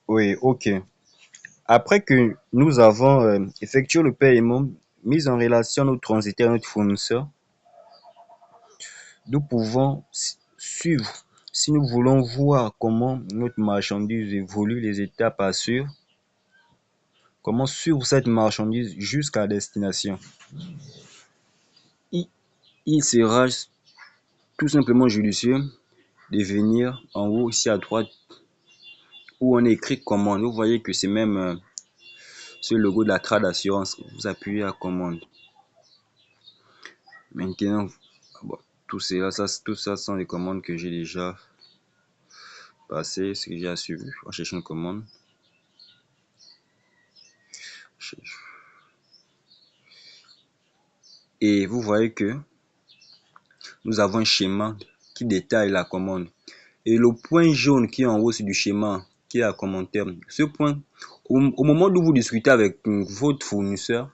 Oui, ok. Après que nous avons effectué le paiement, mis en relation notre transitaire et notre fournisseur, nous pouvons suivre. Si nous voulons voir comment notre marchandise évolue, les étapes à suivre, comment suivre cette marchandise jusqu'à destination. Il, il sera tout simplement judicieux de venir en haut ici à droite où on écrit commande. Vous voyez que c'est même ce logo de la trade assurance. Vous appuyez à commande. Maintenant, bon, tout ça sont les commandes que j'ai déjà passées, ce que j'ai à suivre. On cherche une commande. Et vous voyez que nous avons un schéma qui détaille la commande. Et le point jaune qui est en haut du schéma, qui est à commentaire, ce point, au moment où vous discutez avec votre fournisseur,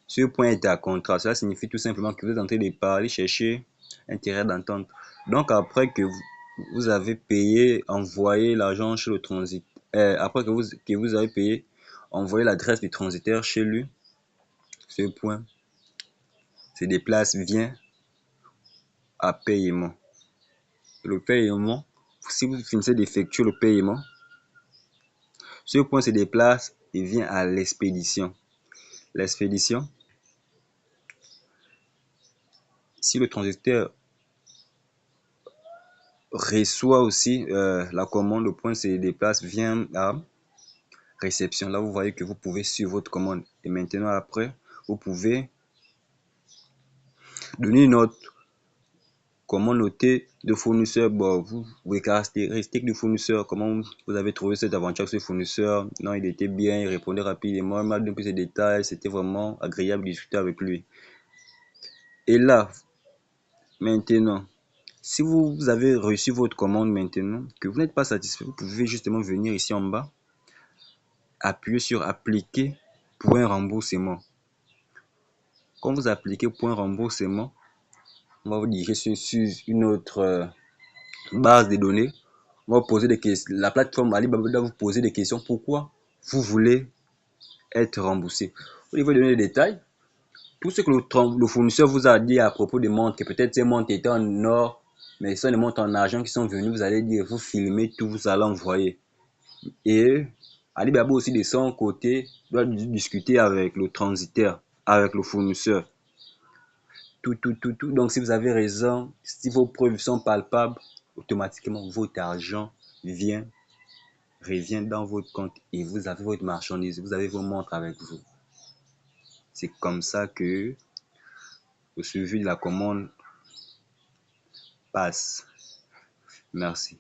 ce point est à contrat. Cela signifie tout simplement que vous êtes en train de parler, chercher un terrain d'entente. Donc après que vous avez payé, envoyé l'argent chez le transit, après que vous avez payé, envoyé l'adresse du transitaire chez lui, ce point se déplace, vient à paiement. Le paiement, si vous finissez d'effectuer le paiement, ce point se déplace et vient à l'expédition. L'expédition, si le transitaire reçoit aussi la commande, le point se déplace, vient à réception. Là, vous voyez que vous pouvez suivre votre commande. Et maintenant, après, vous pouvez donner une note. Comment noter le fournisseur? Bon, vous caractéristiques du fournisseur. Comment vous avez trouvé cette aventure avec ce fournisseur? Non, il était bien, il répondait rapidement, il m'a donné plus de détails. C'était vraiment agréable de discuter avec lui. Et là, maintenant, si vous avez reçu votre commande maintenant, que vous n'êtes pas satisfait, vous pouvez justement venir ici en bas, appuyer sur appliquer pour un remboursement. Quand vous appliquez pour un remboursement, on va vous diriger sur une autre base de données. On va vous poser des questions. La plateforme Alibaba va vous poser des questions. Pourquoi vous voulez être remboursé? Vous devez donner des détails. Tout ce que le fournisseur vous a dit à propos des montres, que peut-être ces montres étaient en or, mais ce sont des montres en argent qui sont venues, vous allez dire, vous filmez tout, vous allez envoyer. Et Alibaba aussi de son côté doit discuter avec le transitaire, avec le fournisseur. Tout. Donc si vous avez raison, si vos preuves sont palpables, automatiquement votre argent revient dans votre compte et vous avez votre marchandise, vous avez vos montres avec vous. C'est comme ça que le suivi de la commande passe. Merci.